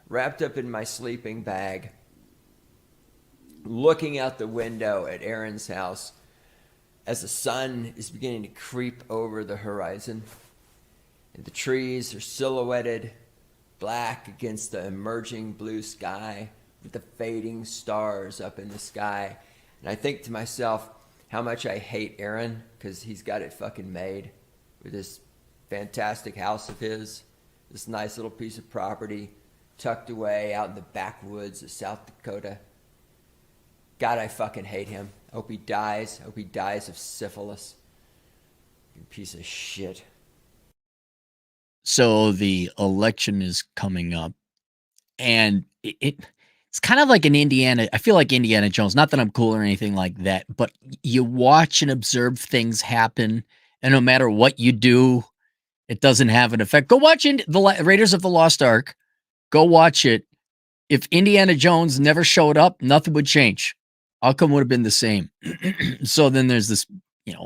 wrapped up in my sleeping bag, looking out the window at Aaron's house as the sun is beginning to creep over the horizon. And the trees are silhouetted black against the emerging blue sky with the fading stars up in the sky. And I think to myself how much I hate Aaron because he's got it fucking made with this fantastic house of his, this nice little piece of property tucked away out in the backwoods of South Dakota. God, I fucking hate him. I hope he dies. I hope he dies of syphilis. Piece of shit. So the election is coming up, and it's kind of like an Indiana. I feel like Indiana Jones. Not that I'm cool or anything like that, but you watch and observe things happen, and no matter what you do, it doesn't have an effect. Go watch the Raiders of the Lost Ark. Go watch it. If Indiana Jones never showed up, nothing would change. Outcome would have been the same. So then there's this,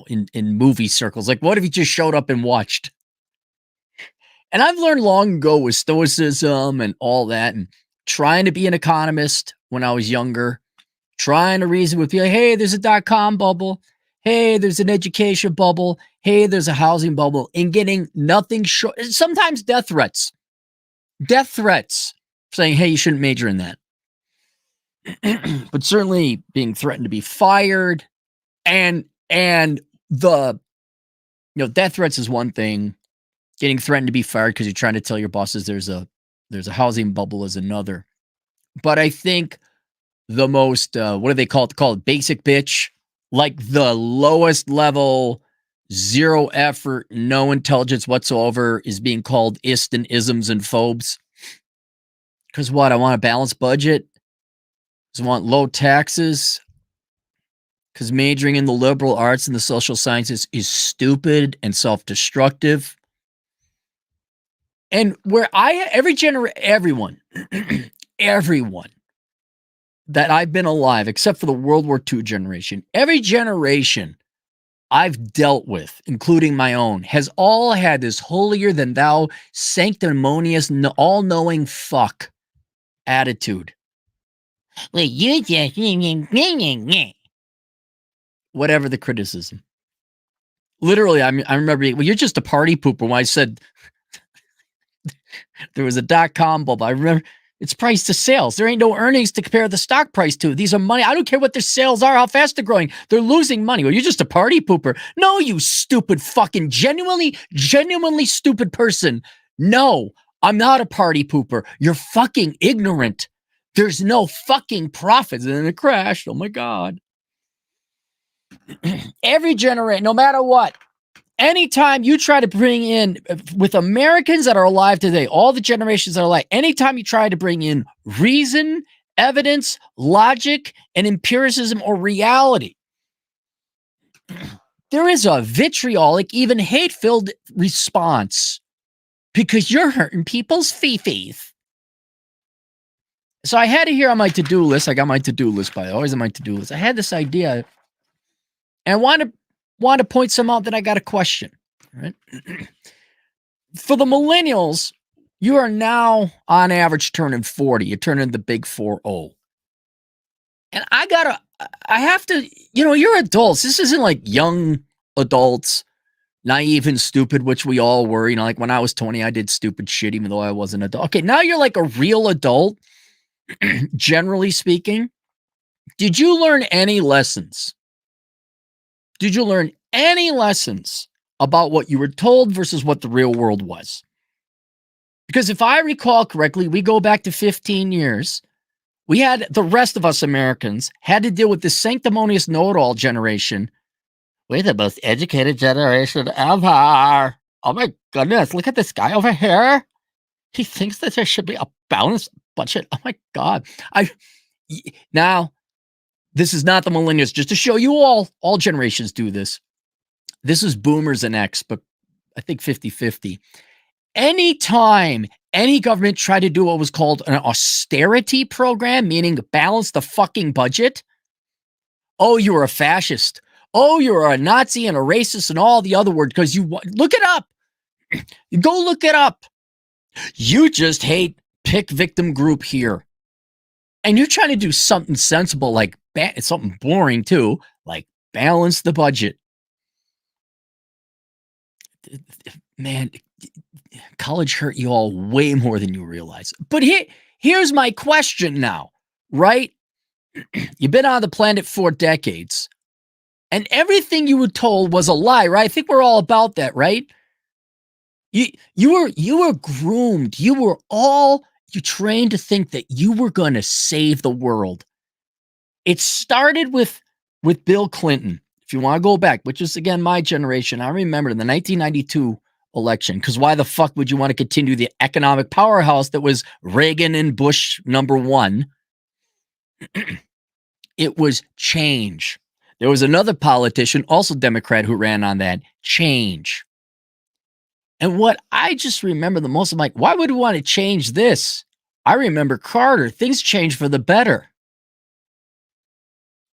in movie circles, like, what if he just showed up and watched? And I've learned long ago with stoicism and all that, and trying to be an economist when I was younger, trying to reason with people, hey, there's a dot-com bubble. Hey, there's an education bubble. Hey, there's a housing bubble, and getting nothing short. Sometimes death threats saying, hey, you shouldn't major in that. But certainly being threatened to be fired, and the death threats is one thing. Getting threatened to be fired because you're trying to tell your bosses there's a housing bubble is another. But I think the most what do they call it? Called basic bitch, like the lowest level, zero effort, no intelligence whatsoever, is being called ist and isms and phobes. Because what? I want a balanced budget. Because I want low taxes. Because majoring in the liberal arts and the social sciences is stupid and self-destructive. And where everyone that I've been alive, except for the World War II generation, every generation I've dealt with, including my own, has all had this holier than thou, sanctimonious, all-knowing fuck attitude. Well, you just whatever the criticism. Literally, I remember, well, you're just a party pooper when I said there was a dot-com bubble. I remember it's price to sales. There ain't no earnings to compare the stock price to. These are money. I don't care what their sales are, how fast they're growing. They're losing money. Well, you're just a party pooper. No, you stupid fucking genuinely stupid person. No, I'm not a party pooper. You're fucking ignorant. There's no fucking profits. And then it crashed. Oh my God. Every generation, no matter what, anytime you try to bring in, with Americans that are alive today, all the generations that are alive, anytime you try to bring in reason, evidence, logic, and empiricism or reality, there is a vitriolic, even hate-filled response because you're hurting people's fee-fees. So I had it here on my to-do list. I got my to-do list, by the way, always on my to-do list. I had this idea, and I want to point some out that I got a question. Right? For the millennials, you are now on average turning 40. You're turning the big 40. And I have to, you're adults. This isn't like young adults, naive and stupid, which we all were. Like when I was 20, I did stupid shit, even though I wasn't an adult. Okay, now you're like a real adult, generally speaking. Did you learn any lessons? Did you learn any lessons about what you were told versus what the real world was? Because if I recall correctly, we go back to 15 years. We had, the rest of us Americans had to deal with this sanctimonious know-it-all generation. We're the most educated generation ever. Oh my goodness, look at this guy over here. He thinks that there should be a balanced budget. Oh my God. Now, this is not the millennials, just to show you all generations do this. This is boomers and X, but I think 50-50. Anytime any government tried to do what was called an austerity program, meaning balance the fucking budget, oh, you're a fascist. Oh, you're a Nazi and a racist and all the other words, because you look it up. Go look it up. You just hate pick victim group here. And you're trying to do something sensible, like something boring too, like balance the budget. Man, college hurt you all way more than you realize. But here's my question now, right? You've been on the planet 4 decades, and everything you were told was a lie, right? I think we're all about that, right? You were groomed. You trained to think that you were going to save the world. It started with Bill Clinton. If you want to go back, which is again my generation, I remember in the 1992 election, because why the fuck would you want to continue the economic powerhouse that was Reagan and Bush #1? It was change. There was another politician, also Democrat, who ran on that change. And what I just remember the most, I'm like, why would we want to change this? I remember Carter. Things changed for the better.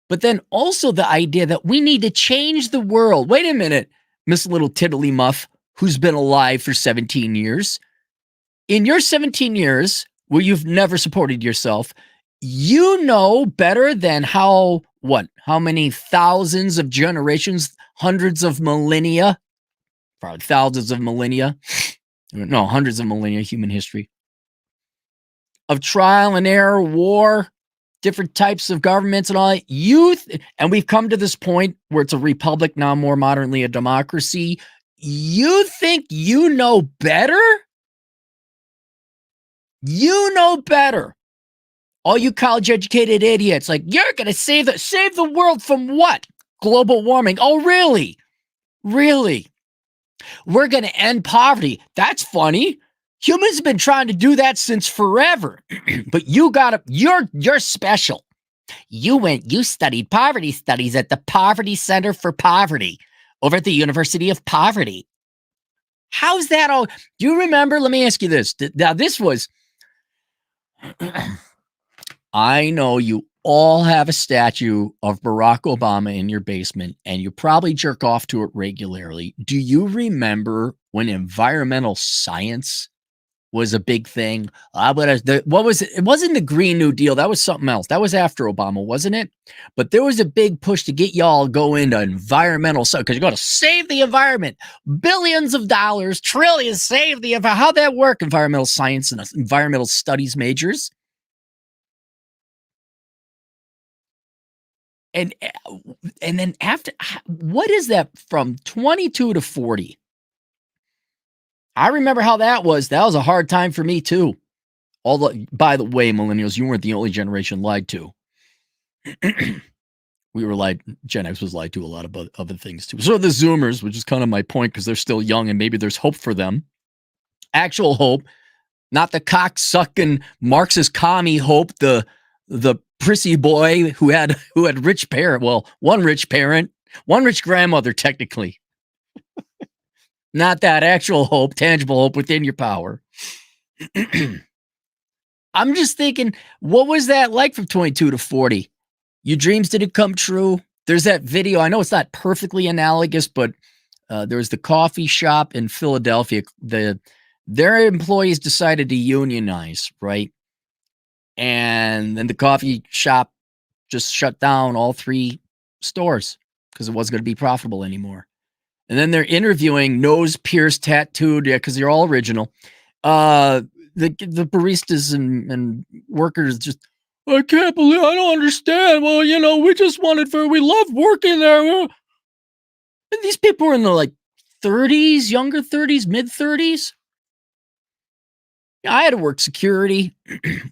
But then also the idea that we need to change the world. Wait a minute, Miss Little Tiddly Muff, who's been alive for 17 years. In your 17 years, where you've never supported yourself, you know better than how many thousands of generations, hundreds of millennia, probably thousands of millennia, no, hundreds of millennia, human history, of trial and error, war, different types of governments and all that. And we've come to this point where it's a republic, now more modernly a democracy. You think you know better? You know better. All you college-educated idiots, like, you're going to save the world from what? Global warming. Oh, really? Really? We're going to end poverty. That's funny. Humans have been trying to do that since forever. But you're special. You studied poverty studies at the Poverty Center for Poverty over at the University of Poverty. How's that all? Do you remember? Let me ask you this. Now, this was, I know you all have a statue of Barack Obama in your basement, and you probably jerk off to it regularly. Do you remember when environmental science was a big thing? What was it? It wasn't the Green New Deal. That was something else. That was after Obama, wasn't it? But there was a big push to get y'all go into environmental science because you're going to save the environment. Billions of dollars, trillions, save the environment. How'd that work? Environmental science and environmental studies majors. And then after, what is that from 22 to 40? I remember how that was. That was a hard time for me too. By the way, millennials, you weren't the only generation lied to. We were lied. Gen X was lied to a lot of other things too. So the Zoomers, which is kind of my point because they're still young and maybe there's hope for them. Actual hope, not the cocksucking Marxist commie hope. The prissy boy who had rich parent. Well, one rich parent, one rich grandmother, technically. Not that actual hope, tangible hope within your power. I'm just thinking, what was that like from 22 to 40? Your dreams didn't come true. There's that video. I know it's not perfectly analogous, but there was the coffee shop in Philadelphia. Their employees decided to unionize, right? And then the coffee shop just shut down all 3 stores because it wasn't going to be profitable anymore. And then they're interviewing nose pierced, tattooed, because they're all original. The baristas and workers just, I can't believe, I don't understand. Well, we love working there. And these people were in the 30s, younger 30s, mid 30s. I had to work security.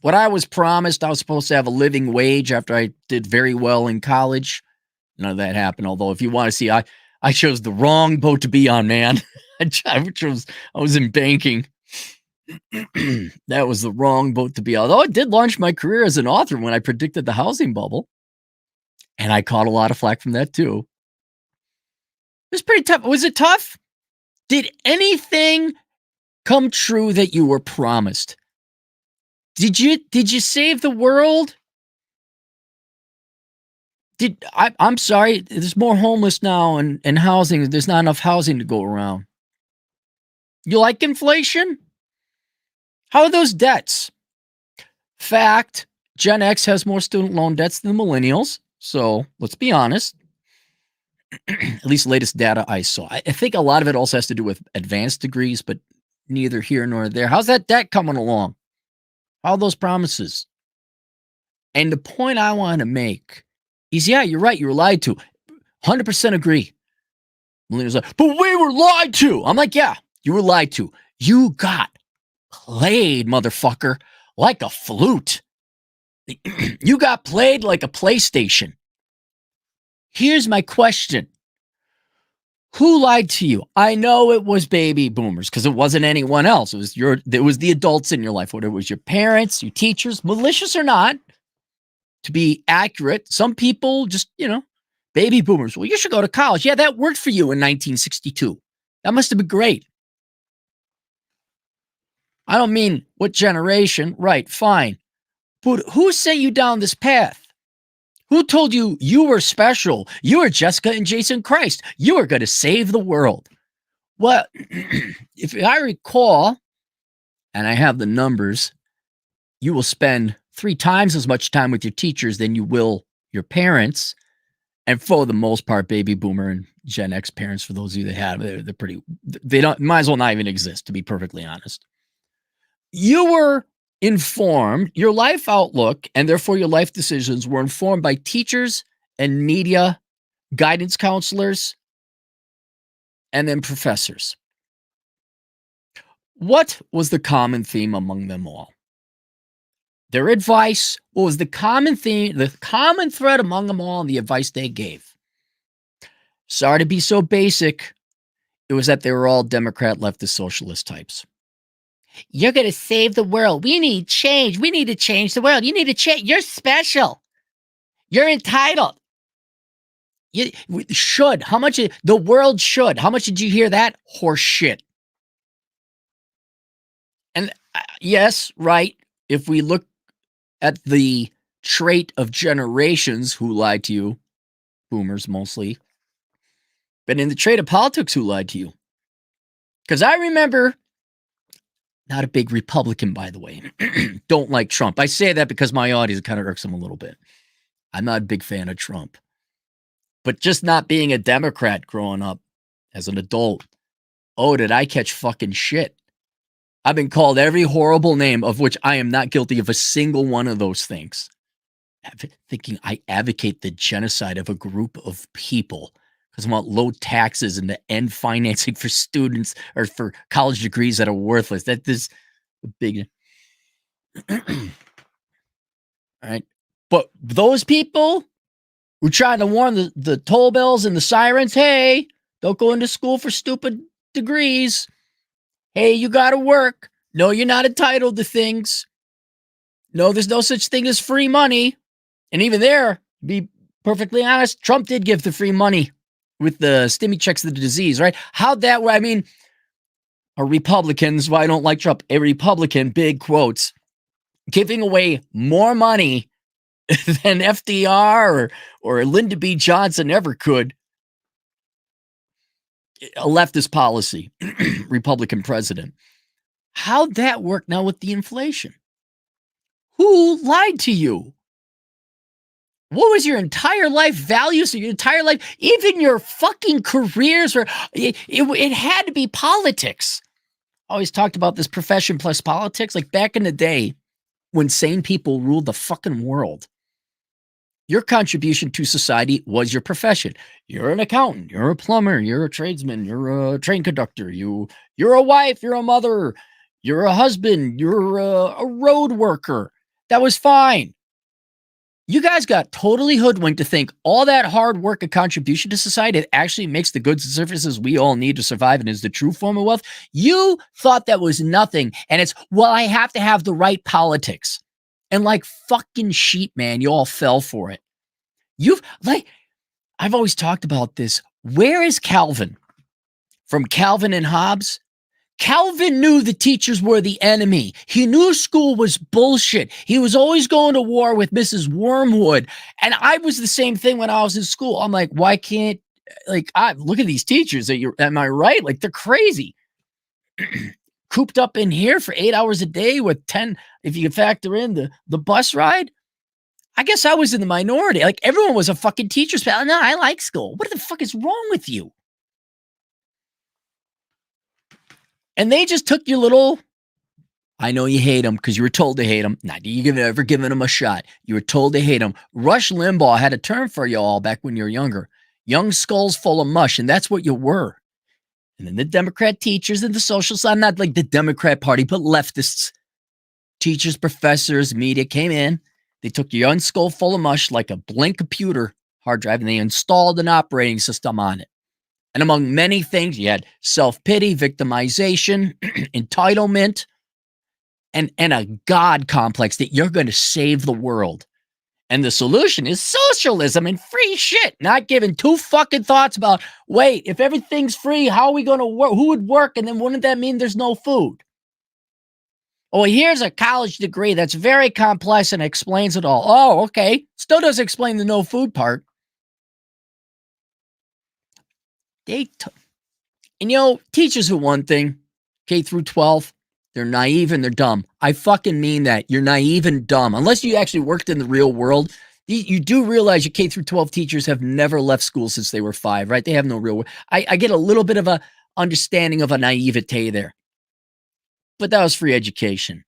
What I was promised, I was supposed to have a living wage after I did very well in college. None of that happened. Although, if you want to see, I chose the wrong boat to be on, man. I was in banking. That was the wrong boat to be on. Although I did launch my career as an author when I predicted the housing bubble. And I caught a lot of flack from that too. It was pretty tough. Was it tough? Did anything come true that you were promised? Did you save the world? I'm sorry, there's more homeless now and housing. There's not enough housing to go around. You like inflation? How are those debts? Fact, Gen X has more student loan debts than millennials. So let's be honest. At least latest data I saw. I think a lot of it also has to do with advanced degrees, but neither here nor there. How's that debt coming along? How are those promises? And the point I want to make is, yeah, you're right. You were lied to. 100% agree. Millennials like, but we were lied to. I'm like, yeah, you were lied to. You got played, motherfucker, like a flute. You got played like a PlayStation. Here's my question. Who lied to you? I know it was baby boomers because it wasn't anyone else. It was the adults in your life, whether it was your parents, your teachers, malicious or not. To be accurate, some people just, baby boomers. Well, you should go to college. Yeah, that worked for you in 1962. That must have been great. I don't mean what generation. Right, fine. But who sent you down this path? Who told you you were special? You were Jessica and Jason Christ. You were going to save the world. Well, if I recall, and I have the numbers, you will spend 3 times as much time with your teachers than you will your parents. And for the most part, baby boomer and Gen X parents, for those of you that have, they might as well not even exist, to be perfectly honest. You were informed, your life outlook, and therefore your life decisions were informed by teachers and media, guidance counselors, and then professors. What was the common theme among them all? Their advice. What was the common theme, the common thread among them all, and the advice they gave? Sorry to be so basic. It was that they were all Democrat, leftist, socialist types. You're going to save the world. We need change. We need to change the world. You need to change. You're special. You're entitled. You should. How much? The world should. How much did you hear that? Horse shit. And yes, right. If we look at the trait of generations who lied to you, boomers mostly, but in the trait of politics who lied to you. Because I remember, not a big Republican, by the way, don't like Trump. I say that because my audience kind of irks him a little bit. I'm not a big fan of Trump. But just not being a Democrat growing up as an adult, oh, did I catch fucking shit. I've been called every horrible name, of which I am not guilty of a single one of those things. Thinking I advocate the genocide of a group of people because I want low taxes and to end financing for students or for college degrees that are worthless. That is a big. All right. But those people who trying to warn the toll bells and the sirens, hey, don't go into school for stupid degrees. Hey, you got to work. No, you're not entitled to things. No, there's no such thing as free money. And even there, to be perfectly honest, Trump did give the free money with the stimmy checks of the disease, right? How'd that work? I mean, are Republicans, why I don't like Trump, a Republican, big quotes, giving away more money than FDR or Lyndon B. Johnson ever could. A leftist policy, Republican president. How'd that work now with the inflation? Who lied to you? What was your entire life values? Your entire life, even your fucking careers, or it had to be politics. I always talked about this profession plus politics. Like back in the day when sane people ruled the fucking world, your contribution to society was your profession. You're an accountant, you're a plumber, you're a tradesman, you're a train conductor, you're a wife, you're a mother, you're a husband, you're a road worker. That was fine. You guys got totally hoodwinked to think all that hard work and contribution to society actually makes the goods and services we all need to survive and is the true form of wealth. You thought that was nothing. And it's, well, I have to have the right politics. And like fucking sheep, man, you all fell for it. I've always talked about this. Where is Calvin? From Calvin and Hobbes? Calvin knew the teachers were the enemy. He knew school was bullshit. He was always going to war with Mrs. Wormwood. And I was the same thing when I was in school. I'm like, why can't, look at these teachers. Am I right? Like, they're crazy. cooped up in here for 8 hours a day with 10, if you factor in the bus ride. I guess I was in the minority. Like, everyone was a fucking teacher's pal. No, I like school. What the fuck is wrong with you? And they just took your little, I know you hate them because you were told to hate them. Not you ever given them a shot. You were told to hate them. Rush Limbaugh had a term for you all back when you were younger. Young skulls full of mush, and that's what you were. And then the Democrat teachers and the social side, not like the Democrat Party, but leftists, teachers, professors, media came in. They took your young skull full of mush like a blank computer hard drive, and they installed an operating system on it. And among many things, you had self-pity, victimization, entitlement, and a God complex that you're going to save the world. And the solution is socialism and free shit, not giving two fucking thoughts about, wait, if everything's free, how are we going to work? Who would work? And then wouldn't that mean there's no food? Oh, here's a college degree that's very complex and explains it all. Oh, okay. Still doesn't explain the no food part. And teachers are one thing, K through 12, they're naive and they're dumb. I fucking mean that. You're naive and dumb. Unless you actually worked in the real world, you do realize your K through 12 teachers have never left school since they were 5, right? They have no real world. I get a little bit of a understanding of a naivete there. But that was free education.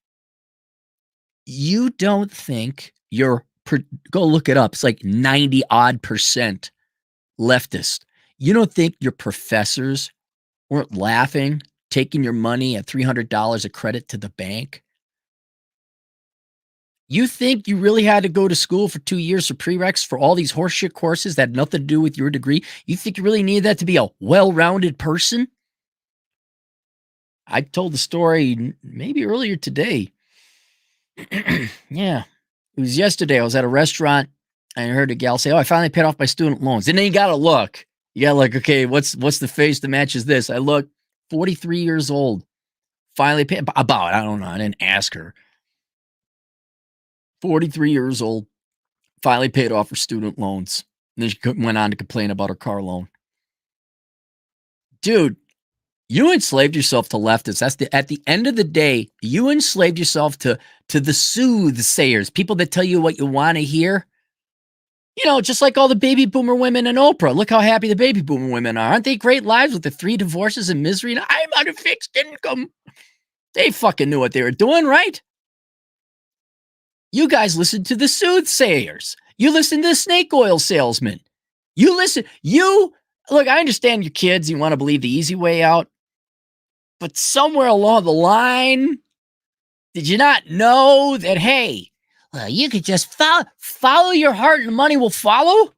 You don't think go look it up. It's like 90% leftist. You don't think your professors weren't laughing, taking your money at $300 a credit to the bank? You think you really had to go to school for 2 years for prereqs for all these horseshit courses that had nothing to do with your degree? You think you really needed that to be a well-rounded person? I told the story maybe earlier today. Yeah, it was yesterday. I was at a restaurant and I heard a gal say, "Oh, I finally paid off my student loans." And then you got to look. You got to look, okay, what's the face that matches this? I look, 43 years old. Finally paid, about, I don't know, I didn't ask her. 43 years old. Finally paid off her student loans. And then she went on to complain about her car loan. Dude, you enslaved yourself to leftists. At the end of the day, you enslaved yourself to the soothsayers, people that tell you what you want to hear. Just like all the baby boomer women in Oprah. Look how happy the baby boomer women are. Aren't they great lives with the 3 divorces and misery? And I'm on a fixed income. They fucking knew what they were doing, right? You guys listen to the soothsayers. You listen to the snake oil salesman. Look, I understand your kids, you want to believe the easy way out. But somewhere along the line, did you not know that, hey, well, you could just follow your heart and money will follow?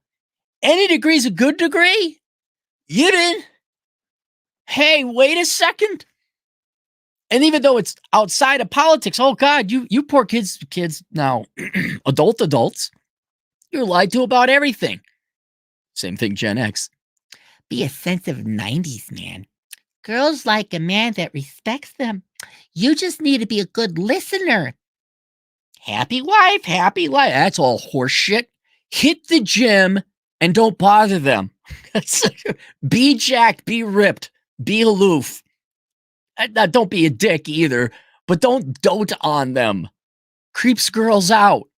Any degree's a good degree? You didn't. Hey, wait a second. And even though it's outside of politics, oh God, you poor kids now, adults, you're lied to about everything. Same thing, Gen X. Be a sensitive 90s man. Girls like a man that respects them. You just need to be a good listener. Happy wife, happy life. That's all horseshit. Hit the gym and don't bother them. Be jacked, be ripped, be aloof. Don't be a dick either, but don't dote on them. Creeps girls out.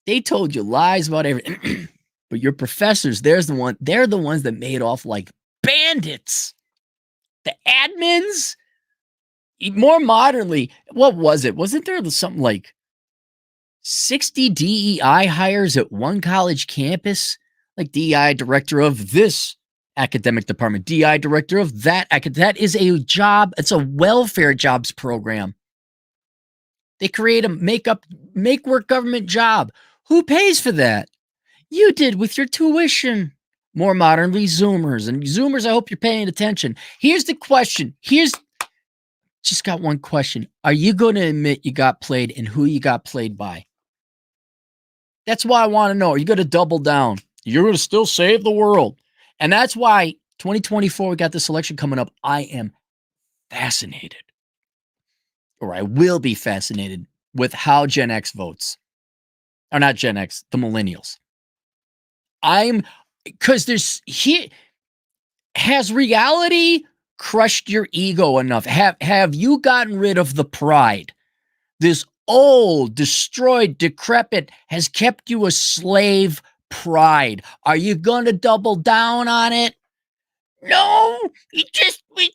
They told you lies about everything. But your professors, they're the ones that made off like bandits. The admins, more modernly, what was it? Wasn't there something like 60 DEI hires at one college campus? Like DEI director of this academic department, DEI director of that. That is a job. It's a welfare jobs program. They create a make work government job. Who pays for that? You did with your tuition. More modernly, Zoomers. And Zoomers, I hope you're paying attention. Here's the question. Just got one question. Are you going to admit you got played and who you got played by? That's why I want to know. Are you going to double down? You're going to still save the world. And that's why 2024, we got this election coming up. I am fascinated, or I will be fascinated with how Gen X votes. Or not Gen X, the Millennials. Because has reality crushed your ego enough? Have you gotten rid of the pride? This old, destroyed, decrepit has kept you a slave pride. Are you going to double down on it? No, we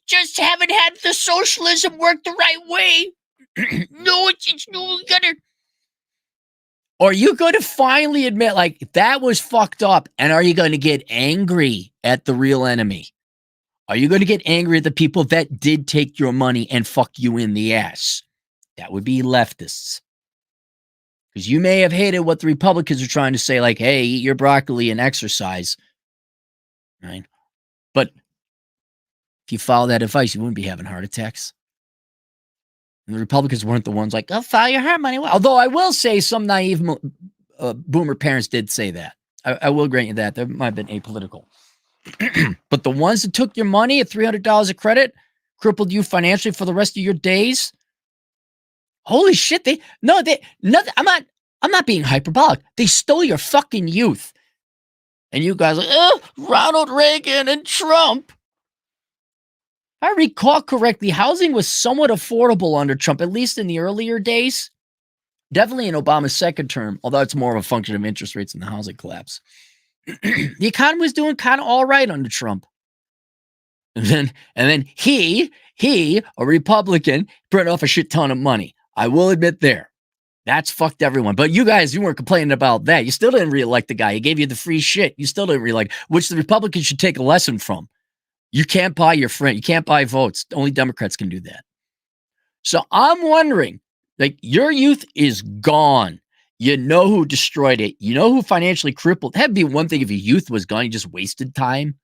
just haven't had the socialism work the right way. No, we gotta. Or are you going to finally admit, like, that was fucked up? And are you going to get angry at the real enemy? Are you going to get angry at the people that did take your money and fuck you in the ass? That would be leftists. Because you may have hated what the Republicans are trying to say, like, hey, eat your broccoli and exercise. Right? But if you follow that advice, you wouldn't be having heart attacks. And the Republicans weren't the ones like, oh, follow your heart money. Although I will say some naive boomer parents did say that. I will grant you that. That might have been apolitical. But the ones that took your money at $300 a credit, crippled you financially for the rest of your days. Holy shit! I'm not being hyperbolic. They stole your fucking youth, and you guys are like, oh, Ronald Reagan and Trump. If I recall correctly, housing was somewhat affordable under Trump, at least in the earlier days. Definitely in Obama's second term, although it's more of a function of interest rates and the housing collapse. The economy was doing kind of all right under Trump. And then he, a Republican, printed off a shit ton of money. I will admit there. That's fucked everyone. But you guys, you weren't complaining about that. You still didn't reelect the guy. He gave you the free shit. You still didn't reelect, which the Republicans should take a lesson from. You can't buy your friend. You can't buy votes. Only Democrats can do that. So I'm wondering, like, your youth is gone. You know who destroyed it. You know who financially crippled. That'd be one thing if your youth was gone. You just wasted time.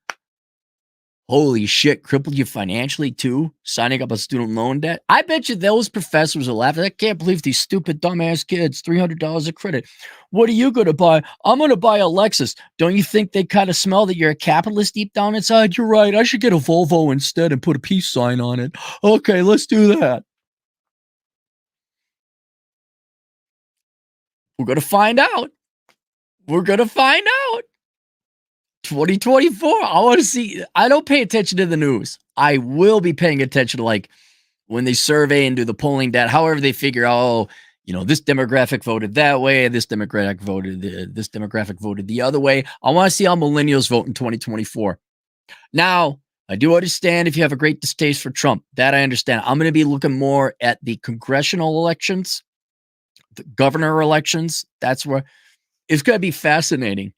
Holy shit, crippled you financially too? Signing up a student loan debt? I bet you those professors are laughing. I can't believe these stupid, dumbass kids, $300 a credit. What are you going to buy? I'm going to buy a Lexus. Don't you think they kind of smell that you're a capitalist deep down inside? You're right. I should get a Volvo instead and put a peace sign on it. Okay, let's do that. We're going to find out. We're going to find out. 2024. I want to see. I don't pay attention to the news. I will be paying attention to, like, when they survey and do the polling data, however they figure out, oh, you know, this demographic voted that way, this demographic voted the other way. I want to see how millennials vote in 2024. Now, I do understand if you have a great distaste for Trump. That I understand. I'm going to be looking more at the congressional elections, the governor elections. That's where it's going to be fascinating.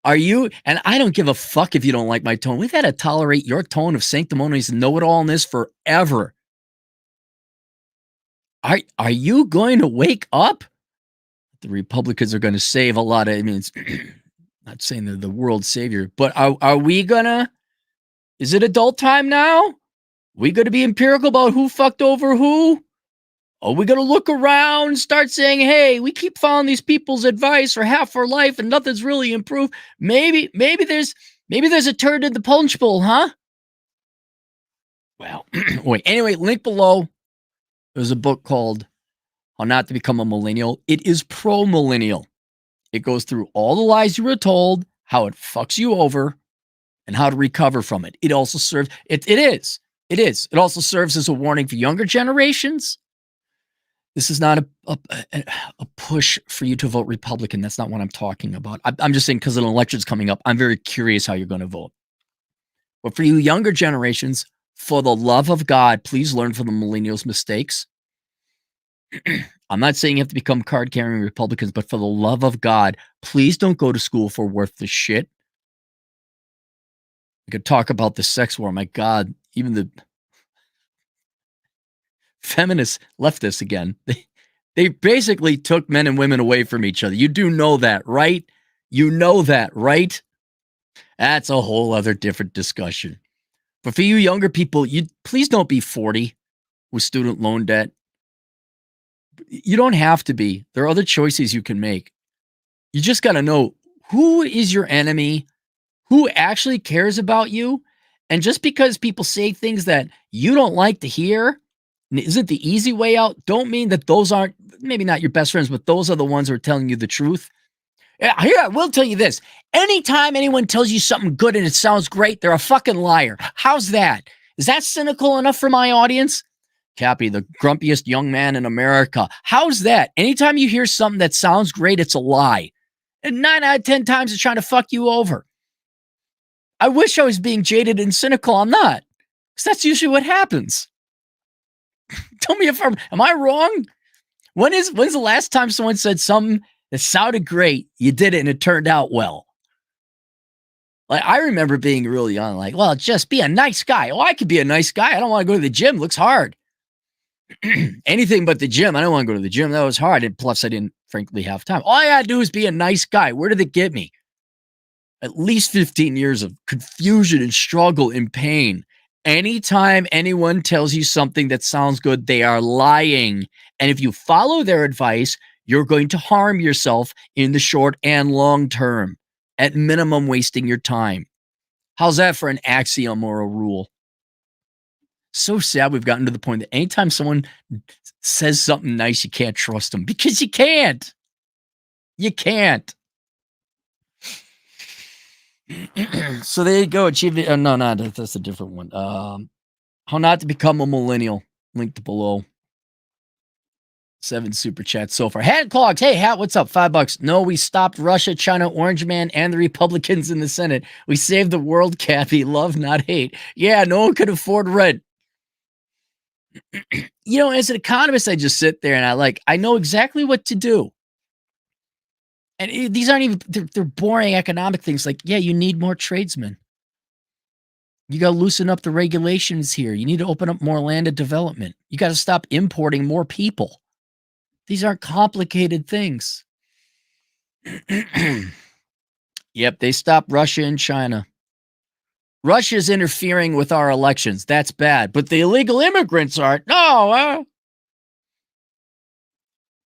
Are you, and I don't give a fuck if you don't like my tone. We've had to tolerate your tone of sanctimonious know-it-allness forever. Are you going to wake up? The Republicans are going to save a lot of, I mean, it's not saying they're the world savior, but are we gonna, is it adult time now? We going to be empirical about who fucked over who? Are we going to look around and start saying, hey, we keep following these people's advice for half our life and nothing's really improved? Maybe there's a turd in the punch bowl, huh? Well, wait. Anyway, link below. There's a book called How Not to Become a Millennial. It is pro-millennial. It goes through all the lies you were told, how it fucks you over, and how to recover from it. It also serves, it is. It also serves as a warning for younger generations. This is not a push for you to vote Republican. That's not what I'm talking about. I'm just saying because an election's coming up, I'm very curious how you're going to vote. But for you younger generations, for the love of God, please learn from the millennials' mistakes. I'm not saying you have to become card-carrying Republicans, but for the love of God, please don't go to school for worthless shit. We could talk about the sex war. My God, even the feminists, leftists again, they basically took men and women away from each other. You do know that, right? You know that, right? That's a whole other different discussion. But for you younger people, you please don't be 40 with student loan debt. You don't have to be. There are other choices you can make. You just got to know who is your enemy, who actually cares about you. And just because people say things that you don't like to hear, isn't the easy way out, don't mean that those aren't, maybe not your best friends, but those are the ones who are telling you the truth. Here, I will tell you this. Anytime anyone tells you something good and it sounds great, they're a fucking liar. How's that? Is that cynical enough for my audience? Cappy, the grumpiest young man in America. How's that? Anytime you hear something that sounds great, it's a lie. And 9 out of 10 times it's trying to fuck you over. I wish I was being jaded and cynical. I'm not. Because that's usually what happens. Tell me if am I wrong? When's the last time someone said something that sounded great, you did it and it turned out well? Like, I remember being really young, like, well, just be a nice guy. Oh, I could be a nice guy. I don't want to go to the gym. It looks hard. Anything but the gym. I don't want to go to the gym. That was hard. And plus, I didn't, frankly, have time. All I got to do is be a nice guy. Where did it get me? At least 15 years of confusion and struggle and pain. Anytime anyone tells you something that sounds good, they are lying. And if you follow their advice, you're going to harm yourself in the short and long term. At minimum, wasting your time. How's that for an axiom or a rule? So sad we've gotten to the point that anytime someone says something nice, you can't trust them because you can't. You can't. So there you go. Achieve it. No, that's a different one. How not to become a millennial. Linked below. 7 super chats so far. Hat Clogs. Hey, Hat, what's up? $5. No, we stopped Russia, China, Orange Man, and the Republicans in the Senate. We saved the world, Kathy. Love, not hate. Yeah, no one could afford rent. You know, as an economist, I just sit there and I know exactly what to do. And these aren't even, they're boring economic things. Like, yeah, you need more tradesmen. You got to loosen up the regulations here. You need to open up more land and development. You got to stop importing more people. These aren't complicated things. Yep, they stopped Russia and China. Russia's interfering with our elections. That's bad. But the illegal immigrants aren't. No.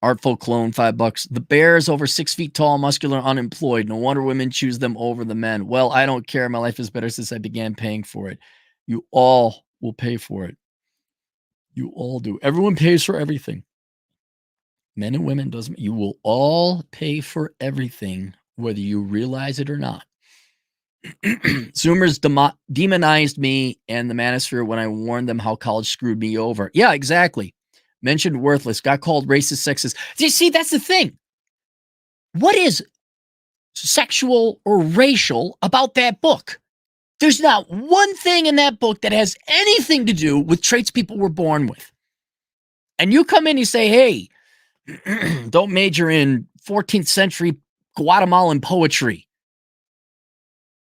Artful clone, $5. The bear is over 6 feet tall, muscular, unemployed. No wonder women choose them over the men. Well, I don't care. My life is better since I began paying for it. You all will pay for it. You all do. Everyone pays for everything. Men and women doesn't. You will all pay for everything, whether you realize it or not. Zoomers demonized me and the manosphere when I warned them how college screwed me over. Yeah, exactly. Mentioned worthless, got called racist, sexist. You see, that's the thing. What is sexual or racial about that book? There's not one thing in that book that has anything to do with traits people were born with. And you come in and you say, hey, don't major in 14th century Guatemalan poetry.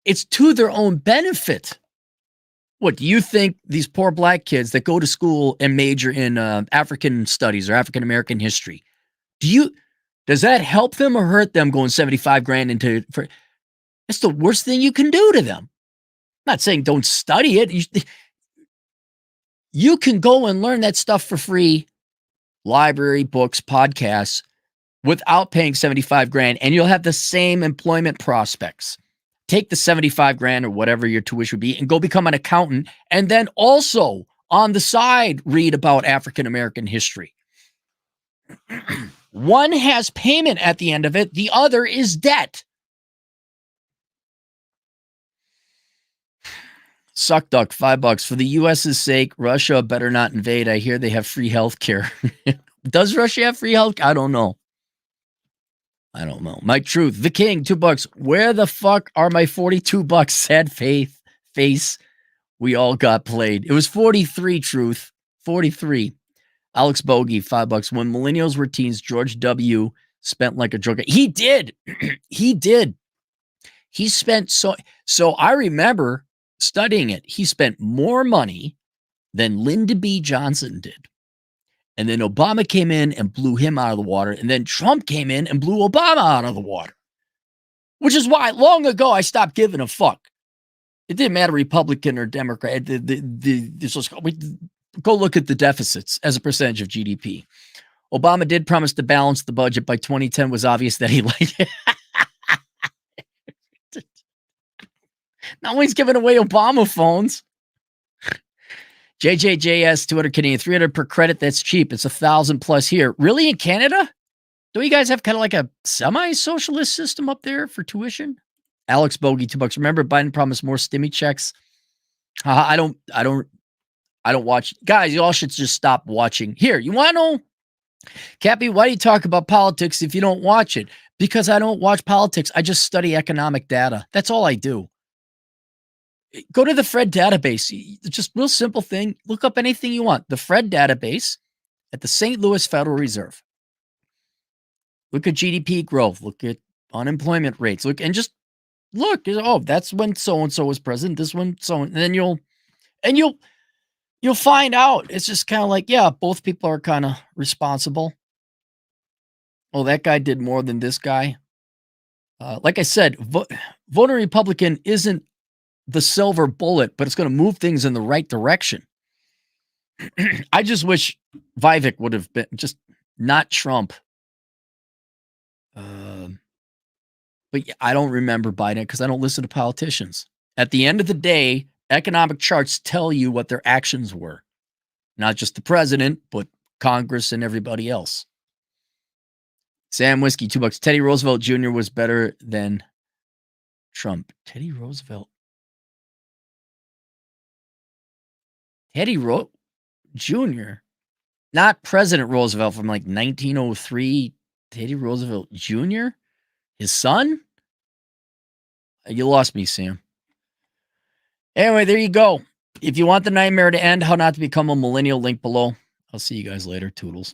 It's to their own benefit. What do you think these poor black kids that go to school and major in African studies or African American history, does that help them or hurt them going 75 grand into? It's the worst thing you can do to them. I'm not saying don't study it. You can go and learn that stuff for free, library, books, podcasts, without paying 75 grand, and you'll have the same employment prospects. Take the 75 grand or whatever your tuition would be and go become an accountant. And then also on the side, read about African-American history. One has payment at the end of it. The other is debt. Suck duck, $5. For the U.S.'s sake, Russia better not invade. I hear they have free health care. Does Russia have free health? I don't know. Mike Truth, the King, $2. Where the fuck are my $42? Sad face. We all got played. It was 43, Truth. 43. Alex Bogey, $5. When millennials were teens, George W. spent like a drug. He did. He did. He spent so I remember studying it. He spent more money than Lyndon B. Johnson did. And then Obama came in and blew him out of the water. And then Trump came in and blew Obama out of the water. Which is why long ago I stopped giving a fuck. It didn't matter Republican or Democrat. Go look at the deficits as a percentage of GDP. Obama did promise to balance the budget. By 2010 was obvious that he liked it. Now he's giving away Obama phones. JJJS, 200 Canadian, 300 per credit. That's cheap. It's 1,000 plus here. Really, in Canada? Don't you guys have kind of like a semi-socialist system up there for tuition? Alex Bogey, $2. Remember, Biden promised more stimmy checks. I don't I don't watch. Guys, you all should just stop watching. Here, you want to know? Cappy, why do you talk about politics if you don't watch it? Because I don't watch politics. I just study economic data. That's all I do. Go to the Fred database. Just real simple thing. Look up anything you want. The Fred database at the St. Louis Federal Reserve. Look at GDP growth. Look at unemployment rates. Look and just look. Oh, that's when so and so was president. This one, so and then you'll find out. It's just kind of like, yeah, both people are kind of responsible. Oh, that guy did more than this guy. Like I said, voting Republican isn't the silver bullet, but it's going to move things in the right direction. I just wish Vivek would have been just not Trump. But I don't remember Biden because I don't listen to politicians. At the end of the day, economic charts tell you what their actions were. Not just the president, but Congress and everybody else. Sam Whiskey, $2. Teddy Roosevelt Jr. was better than Trump. Teddy Roosevelt Jr., not President Roosevelt from like 1903. Teddy Roosevelt Jr., his son? You lost me, Sam. Anyway, there you go. If you want the nightmare to end, how not to become a millennial, link below. I'll see you guys later. Toodles.